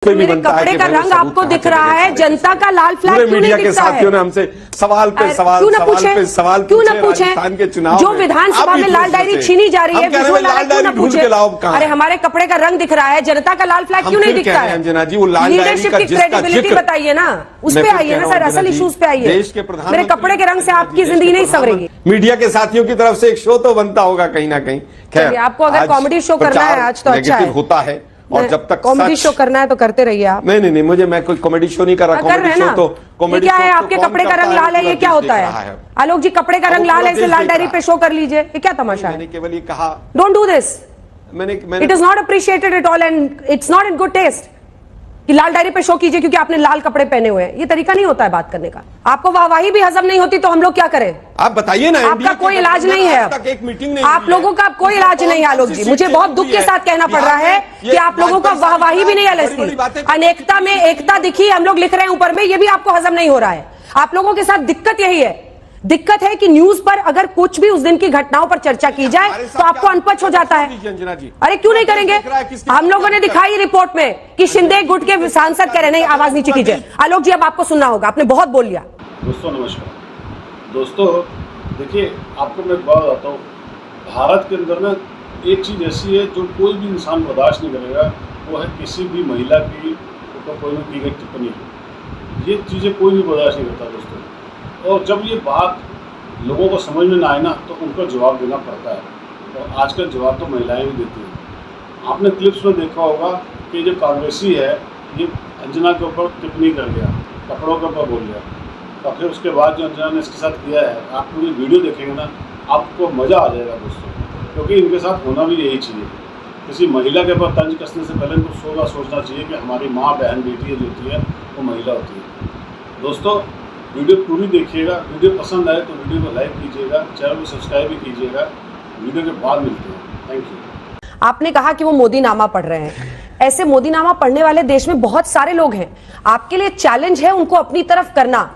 मेरे कपड़े का रंग आपको दिख रहा है, जनता का लाल फ्लैग क्यों नहीं दिखता है? साथियों ने हमसे सवाल पे सवाल क्यों न सवाल क्यों न पूछे? जो विधानसभा में लाल डायरी छीनी जा रही है, क्यों न पूछे? अरे हमारे कपड़े का रंग दिख रहा है, जनता का लाल फ्लैग क्यों नहीं दिखता है? अंजना जी, वो लाल लीडरशिप की क्रेडिबिलिटी बताइए ना, उस पे आइए ना सर, असल इश्यूज पे आइए। देश के प्रधान मेरे कपड़े के रंग से आपकी जिंदगी नहीं संवरेगी। मीडिया के साथियों की तरफ से एक शो तो बनता होगा कहीं ना कहीं। खैर, आपको अगर कॉमेडी शो करना है आज तो अच्छा है, होता है। और जब तक कॉमेडी शो करना है तो करते रहिए आप। नहीं, मैं कोई कॉमेडी शो नहीं कर रहा। कॉमेडी शो तो कॉमेडी क्या है? आपके कपड़े का रंग लाल है, ये क्या होता है? आलोक जी, कपड़े का रंग लाल है, इसे लाल डायरी पे शो कर लीजिए, ये क्या तमाशा है? मैंने केवल ये कहा, don't do this. It is not appreciated at all and it's not in good taste कि लाल डायरी पे शो कीजिए क्योंकि आपने लाल कपड़े पहने हुए हैं। ये तरीका नहीं होता है बात करने का। आपको वाहवाही भी हजम नहीं होती तो हम लोग क्या करें? आप बताइए ना। आपका कोई इलाज नहीं है अब। एक मीटिंग नहीं, आप लोगों का कोई इलाज नहीं है आलोक जी। मुझे बहुत दुख के साथ कहना पड़ रहा है कि आप लोगों का वाहवाही भी नहीं है। अनेकता में एकता दिखी, हम लोग लिख रहे हैं ऊपर में, ये भी आपको हजम नहीं हो रहा है। आप लोगों के साथ दिक्कत यही है। दिक्कत है कि न्यूज पर अगर कुछ भी उस दिन की घटनाओं पर चर्चा की जाए तो आपको अनपच हो जाता है। अरे क्यों नहीं करेंगे? हम लोगों ने दिखाई रिपोर्ट में कि शिंदे गुट के सांसद कह रहे नहीं, आवाज नीचे कीजिए। आलोक जी, अब आपको सुनना होगा, आपने बहुत बोल लिया। दोस्तों नमस्कार। दोस्तों देखिए, आपको मैं एक बात बताता हूँ। भारत के अंदर ना एक चीज़ ऐसी है जो कोई भी इंसान बर्दाश्त नहीं करेगा, वो है किसी भी महिला की ऊपर कोई भी की गई टिप्पणी। ये चीज़ें कोई भी बर्दाश्त नहीं करता दोस्तों। और जब ये बात लोगों को समझ में ना आए ना तो उनको जवाब देना पड़ता है। और आजकल जवाब तो महिलाएं भी देती हैं। आपने क्लिप्स में देखा होगा कि जो कांग्रेसी है ये अंजना के ऊपर टिप्पणी कर गया, कपड़ों के ऊपर बोल गया। और फिर उसके बाद जो अंजना ने इसके साथ किया है, आप पूरी वीडियो देखेंगे ना, आपको मज़ा आ जाएगा दोस्तों। क्योंकि इनके साथ होना भी यही चाहिए। किसी महिला के ऊपर तंज कसने से पहले इनको सोचना चाहिए कि हमारी माँ, बहन, बेटी जो होती है वो महिला होती है। दोस्तों वीडियो पूरी देखिएगा। वीडियो पसंद आए तो वीडियो को लाइक कीजिएगा, चैनल को सब्सक्राइब भी कीजिएगा। वीडियो के बाद मिलते हैं। Thank you. आपने कहा कि वो मोदी नामा पढ़ रहे हैं। ऐसे मोदी नामा पढ़ने वाले देश में बहुत सारे लोग हैं। आपके लिए चैलेंज है उनको अपनी तरफ करना।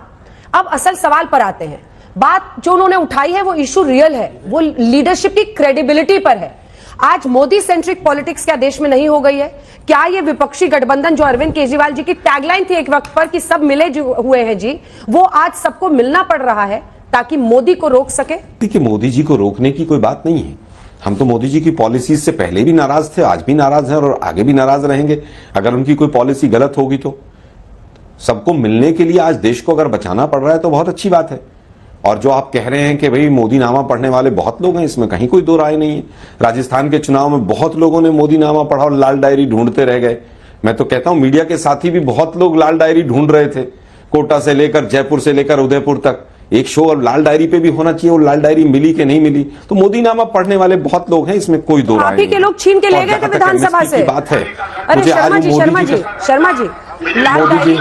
अब असल सवाल पर आते हैं। बात जो उन्होंने उठाई है वो इशू रियल है, वो लीडरशिप की क्रेडिबिलिटी पर है। आज मोदी सेंट्रिक पॉलिटिक्स क्या देश में नहीं हो गई है? क्या ये विपक्षी गठबंधन जो अरविंद केजरीवाल जी की टैगलाइन थी एक वक्त पर कि सब मिले हुए हैं जी, वो आज सबको मिलना पड़ रहा है ताकि मोदी को रोक सके? देखिए, मोदी जी को रोकने की कोई बात नहीं है। हम तो मोदी जी की पॉलिसीज से पहले भी नाराज थे, आज भी नाराज हैं और आगे भी नाराज रहेंगे। अगर उनकी कोई पॉलिसी गलत होगी तो सबको मिलने के लिए आज देश को अगर बचाना पड़ रहा है तो बहुत अच्छी बात है। और जो आप कह रहे हैं कि भाई मोदी नामा पढ़ने वाले बहुत लोग हैं, इसमें कहीं कोई दो राय नहीं है। राजस्थान के चुनाव में बहुत लोगों ने मोदी नामा पढ़ा और लाल डायरी ढूंढते रह गए। मैं तो कहता हूं मीडिया के साथी भी बहुत लोग लाल डायरी ढूंढ रहे थे, कोटा से लेकर जयपुर से लेकर उदयपुर तक। एक शो और लाल डायरी पे भी होना चाहिए, और लाल डायरी मिली कि नहीं मिली। तो मोदी नामा पढ़ने वाले बहुत लोग हैं, इसमें कोई दो राय नहीं। आप ही के लोग छीन के ले गए थे विधानसभा से। बात है। अरे शर्मा जी, मोदी जी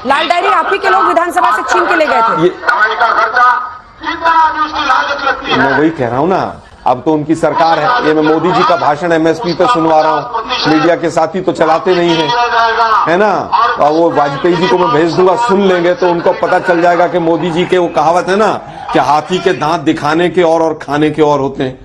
लाल डायरी आप ही के लोग विधानसभा से छीन के ले गए थे। मैं वही कह रहा हूं ना, अब तो उनकी सरकार है। ये मैं मोदी जी का भाषण एमएसपी पे सुनवा रहा हूं। मीडिया के साथी तो चलाते नहीं है ना। और वो वाजपेयी जी को मैं भेज दूंगा, सुन लेंगे तो उनको पता चल जाएगा कि मोदी जी के वो कहावत है ना कि हाथी के दांत दिखाने के और खाने के और होते हैं।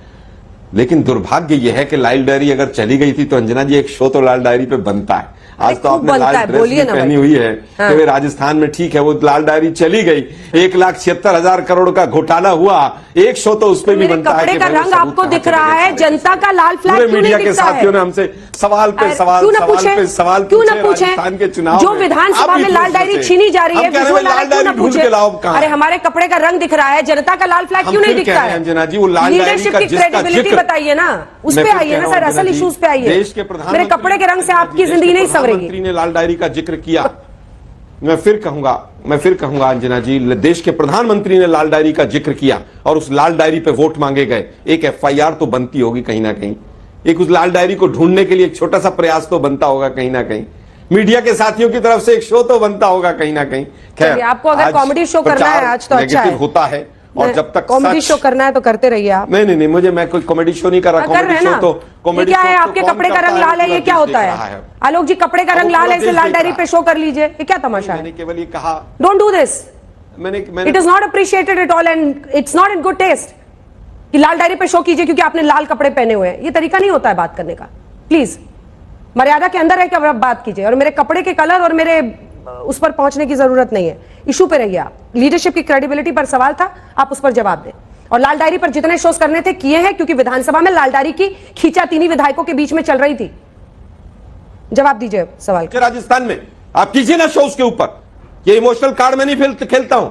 लेकिन दुर्भाग्य यह है कि लाल डायरी अगर चली गई थी तो अंजना जी एक शो तो लाल डायरी पे बनता है। आज तो आपने लाल ड्रेस भी पहनी हुई है। हाँ। तो राजस्थान में ठीक है, वो लाल डायरी चली गई, 1,76,000 करोड़ का घोटाला हुआ, एक शो तो उस पर भी बनता है। कपड़े का रंग आपको दिख रहा है, जनता का लाल फ्लैग क्यों नहीं मीडिया दिखता के साथियों ने हमसे सवाल पे सवाल क्यों न पूछे? राजस्थान के चुनाव जो विधानसभा में लाल डायरी छीनी जा रही है, लाल डायरी ढूंढ के लाओ। अरे हमारे कपड़े का रंग दिख रहा है, जनता का लाल फ्लैग क्यों नहीं दिखता है? अंजना जी, वो लाल लीडरशिप की क्रेडिबिलिटी बताइए ना, उस पे आइए ना सर, असल इश्यूज पे आइए। देश के प्रधान मेरे कपड़े के रंग से आपकी जिंदगी नहीं संवरेगी। ने लाल डायरी का जिक्र किया। मैं फिर कहूंगा अंजना जी, देश के प्रधानमंत्री ने लाल डायरी का जिक्र किया और उस लाल डायरी पे वोट मांगे गए। एक एफआईआर तो बनती होगी कहीं ना कहीं, एक उस लाल डायरी को ढूंढने के लिए एक छोटा सा प्रयास तो बनता होगा कहीं ना कहीं। मीडिया के साथियों की तरफ से एक शो तो बनता होगा कहीं ना कहीं। खैर, आपको अगर कॉमेडी शो करना है आज तो अच्छा है, होता है। और जब तक कॉमेडी शो करना है तो करते रहिए आप। नहीं, मैं कोई कॉमेडी शो नहीं कर रहा। कॉमेडी शो तो कॉमेडी क्या है? आपके कपड़े का रंग लाल है, ये क्या होता है? आलोक जी, कपड़े का रंग लाल है, इसे लाल डायरी पे शो कर लीजिए, ये क्या तमाशा है? मैंने केवल ये कहा, don't do this. It is not appreciated at all and it's not in good taste कि लाल डायरी पे शो कीजिए क्योंकि आपने लाल कपड़े पहने हुए हैं। ये तरीका नहीं होता है बात करने का। प्लीज। मर्यादा के अंदर है कि अब बात कीजिए, और मेरे कपड़े के कलर और मेरे उस पर पहुंचने की जरूरत नहीं है। इशू पे रहिए आप। लीडरशिप की क्रेडिबिलिटी पर सवाल था, आप उस पर जवाब दें। और लाल डायरी पर जितने शोज करने थे किए हैं, क्योंकि विधानसभा में लाल डायरी की खींचातानी विधायकों के बीच में चल रही थी। जवाब दीजिए सवाल का। राजस्थान में आप कीजिए ना शो उसके ऊपर। ये इमोशनल कार्ड में नहीं खेलता हूं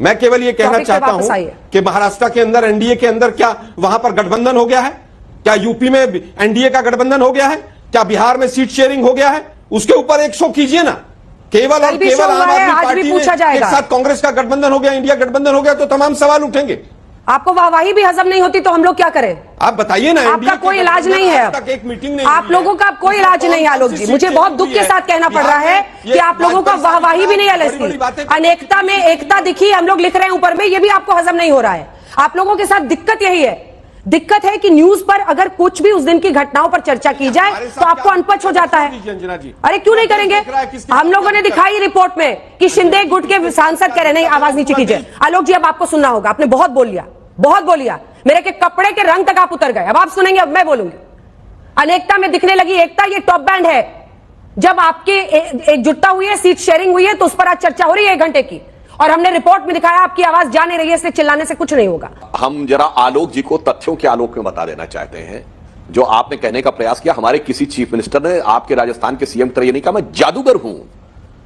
मैं, केवल ये कहना चाहता हूं कि महाराष्ट्र के अंदर एनडीए के अंदर क्या वहां पर गठबंधन हो गया है? क्या यूपी में एनडीए का गठबंधन हो गया है? क्या बिहार में सीट शेयरिंग हो गया है? उसके ऊपर एक शो कीजिए ना। केवल और केवल आम आदमी पार्टी में एक साथ कांग्रेस का गठबंधन हो गया, इंडिया गठबंधन हो गया, तो तमाम सवाल उठेंगे। आपको वाहवाही भी हजम नहीं होती तो हम लोग क्या करें? आप बताइए ना। आपका कोई इलाज नहीं है, एक मीटिंग नहीं, आप लोगों का कोई इलाज नहीं है आलोक जी। मुझे बहुत दुख के साथ कहना पड़ रहा है कि आप लोगों का वाहवाही भी नहीं है। अनेकता में एकता दिखी, हम लोग लिख रहे हैं ऊपर में, ये भी आपको हजम नहीं हो रहा है। आप लोगों के साथ दिक्कत यही है। दिक्कत है कि न्यूज पर अगर कुछ भी उस दिन की घटनाओं पर चर्चा की जाए तो आपको अनपच हो जाता है। अरे क्यों नहीं करेंगे? हम लोगों ने दिखाई रिपोर्ट में कि शिंदे गुट के सांसद कह रहे नहीं, आवाज नीचे कीजिए। आलोक जी अब आपको सुनना होगा, आपने बहुत बोल लिया, बहुत बोल लिया। मेरे के कपड़े के रंग तक आप उतर गए। अब आप सुनेंगे, अब मैं बोलूंगी। अनेकता में दिखने लगी एकता, ये टॉप बैंड है। जब आपकी एकजुटता हुई है, सीट शेयरिंग हुई है, तो उस पर आज चर्चा हो रही है 1 घंटे की, और हमने रिपोर्ट में दिखाया आपकी आवाज जा नहीं रही है, इसलिए चिल्लाने से कुछ नहीं होगा। हम जरा आलोक जी को तथ्यों के आलोक में बता देना चाहते हैं। जो आपने कहने का प्रयास किया, हमारे किसी चीफ मिनिस्टर ने आपके राजस्थान के सीएम तरह ये नहीं कहा मैं जादूगर हूं।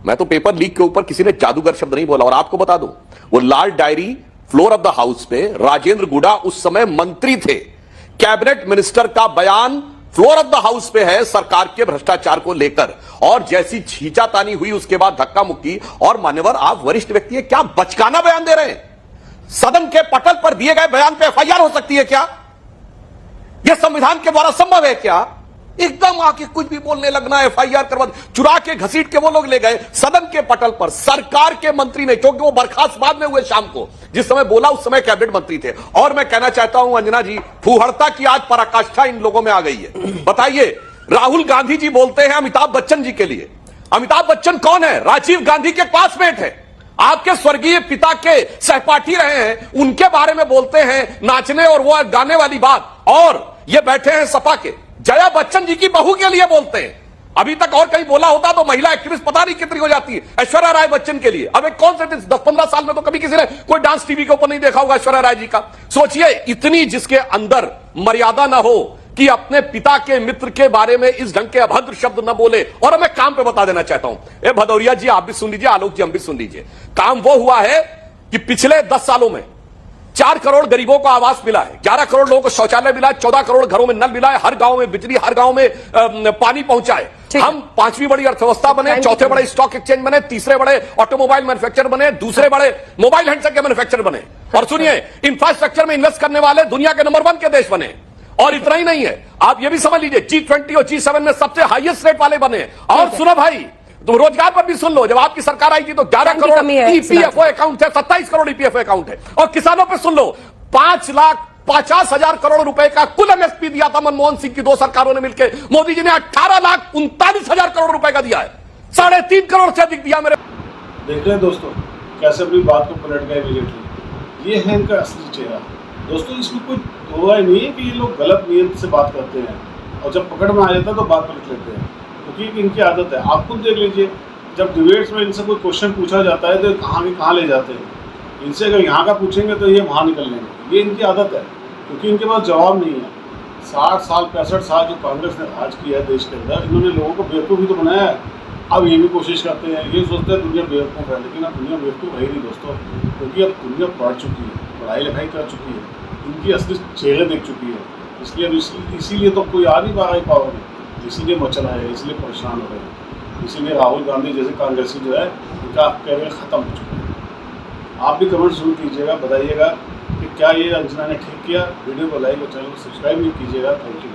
मैं तो पेपर लीक के ऊपर किसी ने जादूगर शब्द नहीं बोला। और आपको बता दूं, वो लाल diary floor of the house पे राजेंद्र गुडा उस समय मंत्री थे, कैबिनेट मिनिस्टर का बयान फ्लोर ऑफ द हाउस पे है सरकार के भ्रष्टाचार को लेकर। और जैसी खींचातानी हुई उसके बाद धक्का मुक्की। और मान्यवर आप वरिष्ठ व्यक्ति है, क्या बचकाना बयान दे रहे हैं? सदन के पटल पर दिए गए बयान पे एफआईआर हो सकती है क्या? यह संविधान के द्वारा संभव है क्या? एकदम आके कुछ भी बोलने लगना, एफआईआर करवा, चुरा के घसीट के वो लोग ले गए सदन के पटल पर, सरकार के मंत्री ने, क्योंकि वो बर्खास्त बाद में हुए शाम को, जिस समय बोला उस समय कैबिनेट मंत्री थे। और मैं कहना चाहता हूं अंजना जी, फूहड़ता की आज पराकाष्ठा इन लोगों में आ गई है। बताइए, राहुल गांधी जी बोलते हैं अमिताभ बच्चन जी के लिए। अमिताभ बच्चन कौन है? राजीव गांधी के क्लासमेट है, आपके स्वर्गीय पिता के सहपाठी रहे हैं, उनके बारे में बोलते हैं नाचने और वो गाने वाली बात। और ये बैठे हैं सपा के, जया बच्चन जी की बहू के लिए बोलते हैं। अभी तक और कहीं बोला होता तो महिला एक्टिविस्ट पता नहीं कितनी हो जाती है। ऐश्वर्या राय बच्चन के लिए अब एक कौन से 10-15 साल में तो कभी किसी ने कोई डांस टीवी के ऊपर नहीं देखा होगा ऐश्वर्या राय जी का। सोचिए, इतनी जिसके अंदर मर्यादा ना हो कि अपने पिता के मित्र के बारे में इस ढंग के अभद्र शब्द न बोले। और मैं काम पे बता देना चाहता हूं, ए भदौरिया जी आप भी सुन लीजिए, आलोक जी हम भी सुन लीजिए। काम वो हुआ है कि पिछले 10 सालों में 4 करोड़ गरीबों को आवास मिला है, 11 करोड़ लोगों को शौचालय मिला है, 14 करोड़ घरों में नल मिला है, हर गांव में बिजली, हर गांव में पानी पहुंचा है। हम 5वीं बड़ी अर्थव्यवस्था बने, चौथे बड़े स्टॉक एक्सचेंज बने, तीसरे बड़े ऑटोमोबाइल मैन्युफैक्चर बने, दूसरे बड़े मोबाइल हैंडसेट के मैन्युफैक्चर बने। और सुनिए, इंफ्रास्ट्रक्चर में इन्वेस्ट करने वाले दुनिया के नंबर 1 के देश बने। और इतना ही नहीं है, आप ये भी समझ लीजिए, G20 और G7 में सबसे हाईएस्ट रेट वाले बने। और सुनो भाई, तो रोजगार पर भी सुन लो, जब आपकी सरकार आई थी तो 11 करोड़ ईपीएफओ अकाउंट है, 27 करोड़ ईपीएफओ अकाउंट है। और किसानों पे सुन लो, 5,50,000 करोड़ रुपए का कुल एमएसपी दिया था मनमोहन सिंह की 2 सरकारों ने मिलकर। मोदी जी ने 18,39,000 करोड़ रुपए का दिया है, 3.5 करोड़ से अधिक दिया। मेरे देख रहे हैं दोस्तों कैसे अपनी बात को पलट गए इमीडिएटली। ये है इनका असली चेहरा दोस्तों। इसमें कोई धोखा नहीं है कि ये लोग गलत नीयत से बात करते हैं और जब पकड़ में आ जाता है तो बात पलट लेते हैं, क्योंकि इनकी आदत है। आप खुद देख लीजिए, जब डिबेट्स में इनसे कोई क्वेश्चन पूछा जाता है तो कहाँ के कहाँ ले जाते हैं। इनसे अगर यहाँ का पूछेंगे तो ये वहाँ निकल लेंगे। ये इनकी आदत है, क्योंकि इनके पास जवाब नहीं है। 60 साल 65 साल जो कांग्रेस ने राज किया है देश के अंदर, इन्होंने लोगों को बेवकूफ़ भी तो बनाया है। अब ये भी कोशिश करते हैं, ये सोचते हैं दुनिया बेवकूफ़ है, लेकिन अब दुनिया बेवकूफ़ है ही नहीं दोस्तों, क्योंकि अब दुनिया पढ़ चुकी है, पढ़ाई लिखाई कर चुकी है, इनकी असली चेहरे देख चुकी है। इसलिए अब इसीलिए तो कोई आ नहीं पा रहा है पावर में, इसीलिए मचल आए, इसलिए परेशान हो रहे हैं। इसीलिए राहुल गांधी जैसे कांग्रेसी जो है उनका कैरियर ख़त्म हो चुका है। आप भी कमेंट जरूर कीजिएगा, बताइएगा कि क्या ये अंजना ने ठीक किया। वीडियो को लाइक और चैनल को सब्सक्राइब भी कीजिएगा। Thank you.